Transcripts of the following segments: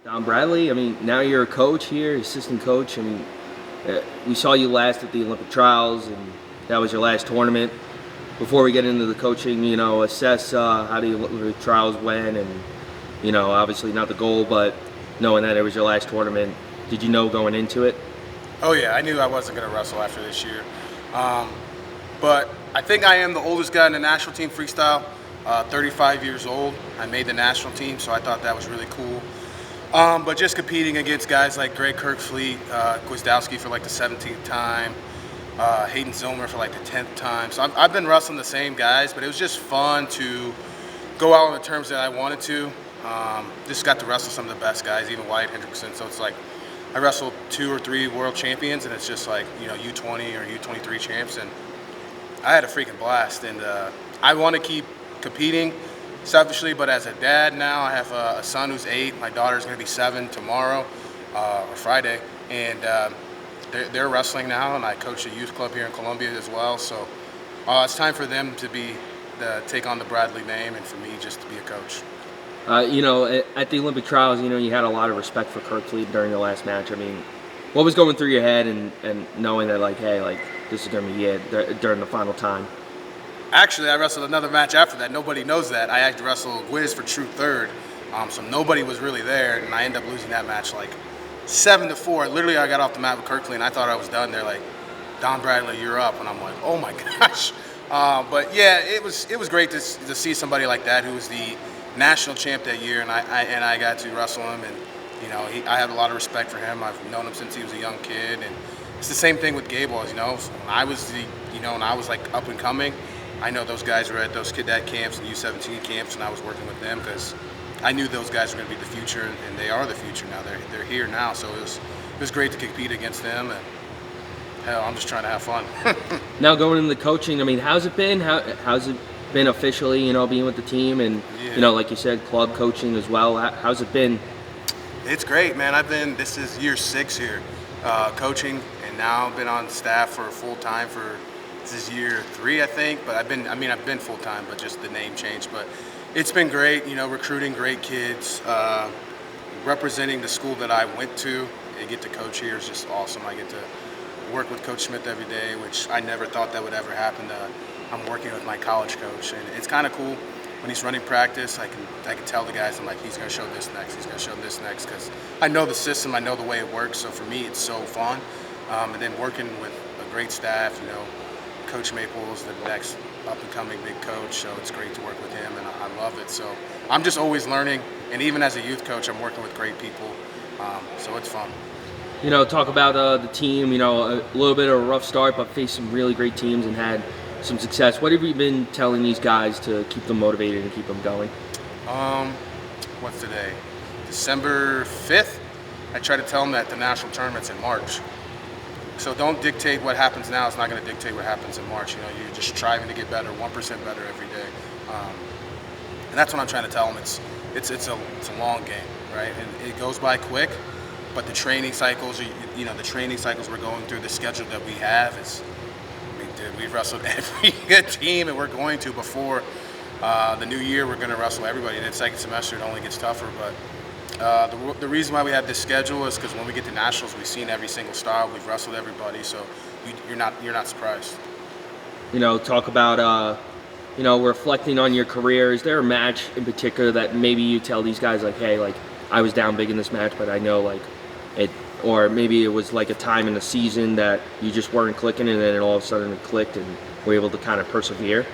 Don Bradley, I mean, now you're a coach here, assistant coach. I mean, we saw you last at the Olympic trials, and that was your last tournament. Before we get into the coaching, assess how the Olympic trials went, and obviously not the goal, but knowing that it was your last tournament, did you know going into it? Oh yeah, I knew I wasn't going to wrestle after this year. Um, but I think I am the oldest guy in the national team freestyle, 35 years old. I made the national team, so I thought that was really cool. But just competing against guys like Greg Kirkfleet, Gwizdowski for like the 17th time, Hayden Zilmer for like the 10th time. So I've been wrestling the same guys, but it was just fun to go out on the terms that I wanted to. Just got to wrestle some of the best guys, even Wyatt Hendrickson. So it's like I wrestled 2 or 3 world champions, and it's just like, U20 or U23 champs, and I had a freaking blast. And I want to keep competing selfishly, but as a dad now, I have a son who's 8. My daughter's going to be 7 tomorrow or Friday, and they're wrestling now, and I coach a youth club here in Columbia as well. So it's time for them to take on the Bradley name, and for me just to be a coach. At the Olympic trials, you had a lot of respect for Kirkfleet during the last match. I mean, what was going through your head and knowing that, like, hey, like, this is going to be it during the final time? Actually, I wrestled another match after that. Nobody knows that. I had to wrestle Gwiz for true third, so nobody was really there, and I ended up losing that match like 7-4. Literally, I got off the mat with Kirkfleet, and I thought I was done. They're like, Don Bradley, you're up, and I'm like, oh my gosh. But yeah, it was great to see somebody like that who was the national champ that year, and I got to wrestle him, and I have a lot of respect for him. I've known him since he was a young kid, and it's the same thing with Gable. So when I was when I was like up and coming, I know those guys were at those cadet camps and U17 camps, and I was working with them because I knew those guys were going to be the future, and they are the future now. They're here now, so it was great to compete against them, and hell, I'm just trying to have fun. Now going into the coaching, I mean, how's it been? How's it been officially, being with the team and, Yeah. like you said, club coaching as well? How's it been? It's great, man. This is year 6 here, coaching, and now I've been on staff for full time this is year 3, I think. But I've been full time, but just the name changed. But it's been great, recruiting great kids, representing the school that I went to. And get to coach here is just awesome. I get to work with Coach Smith every day, which I never thought that would ever happen. I'm working with my college coach, and it's kind of cool. When he's running practice, I can tell the guys, I'm like, he's going to show this next, he's going to show this next, because I know the system, I know the way it works. So for me, it's so fun. And then working with a great staff, Coach Maples, the next up-and-coming big coach, so it's great to work with him, and I love it. So I'm just always learning, and even as a youth coach, I'm working with great people, so it's fun. Talk about the team, a little bit of a rough start, but faced some really great teams and had some success. What have you been telling these guys to keep them motivated and keep them going? What's today? December 5th? I try to tell them that the national tournament's in March. So don't dictate what happens now. It's not going to dictate what happens in March. You're just striving to get better, 1% better every day. And that's what I'm trying to tell them. It's a long game, right? And it goes by quick, but the training cycles, the training cycles we're going through, the schedule that we have is, dude, we've wrestled every team, and we're going to before the new year. We're going to wrestle everybody. And then second semester, it only gets tougher. But the reason why we have this schedule is because when we get to nationals, we've seen every single style. We've wrestled everybody, so you're not surprised. Talk about reflecting on your career. Is there a match in particular that maybe you tell these guys, like, hey, like, I was down big in this match, but I know, like, it, or maybe it was like a time in the season that you just weren't clicking, and then all of a sudden it clicked and were able to kind of persevere?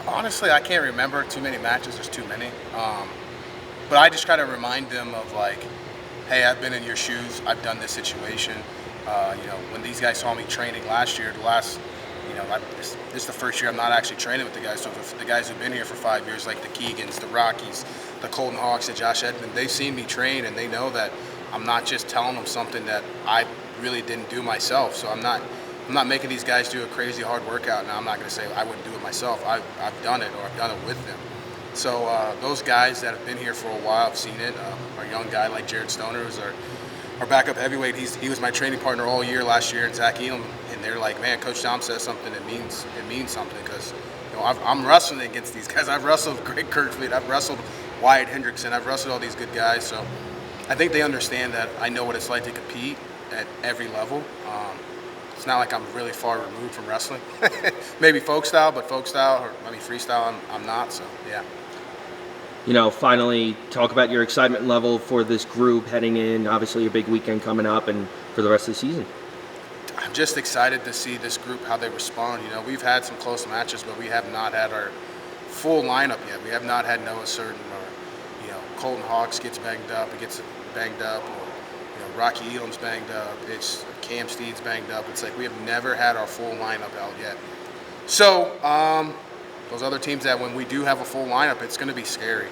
Honestly, I can't remember too many matches. There's too many. But I just try to remind them of, like, hey, I've been in your shoes. I've done this situation. When these guys saw me training last year, this is the first year I'm not actually training with the guys. So the guys who've been here for 5 years, like the Keegans, the Rockies, the Colton Hawks, the Josh Edmond, they've seen me train, and they know that I'm not just telling them something that I really didn't do myself. So I'm not making these guys do a crazy hard workout. Now I'm not going to say I wouldn't do it myself. I've done it, or I've done it with them. So those guys that have been here for a while have seen it. Our young guy like Jared Stoner, who's our backup heavyweight, he was my training partner all year last year, and Zach Elam, and they're like, man, Coach Tom says something, it means something, because I'm wrestling against these guys. I've wrestled Greg Kirkfleet, I've wrestled Wyatt Hendrickson. I've wrestled all these good guys, so I think they understand that I know what it's like to compete at every level. It's not like I'm really far removed from wrestling. Maybe folk style, but freestyle, I'm not. So yeah. Finally, talk about your excitement level for this group heading in. Obviously, a big weekend coming up, and for the rest of the season. I'm just excited to see this group, how they respond. We've had some close matches, but we have not had our full lineup yet. We have not had Noah Certain, or Colton Hawks gets banged up, or Rocky Elam's banged up. It's Cam Steed's banged up. It's like we have never had our full lineup out yet. So those other teams that when we do have a full lineup, it's going to be scary.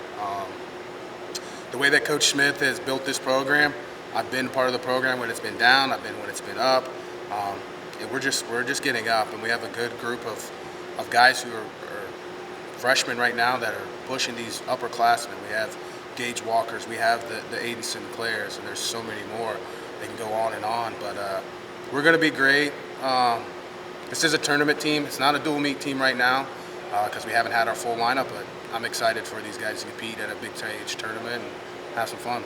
The way that Coach Smith has built this program, I've been part of the program when it's been down. I've been when it's been up. And we're just getting up, and we have a good group of guys who are freshmen right now that are pushing these upperclassmen. We have Gage Walkers, we have the Aiden Sinclairs, and there's so many more. They can go on and on, but we're going to be great. This is a tournament team. It's not a dual meet team right now because we haven't had our full lineup, but I'm excited for these guys to compete at a big stage tournament and have some fun.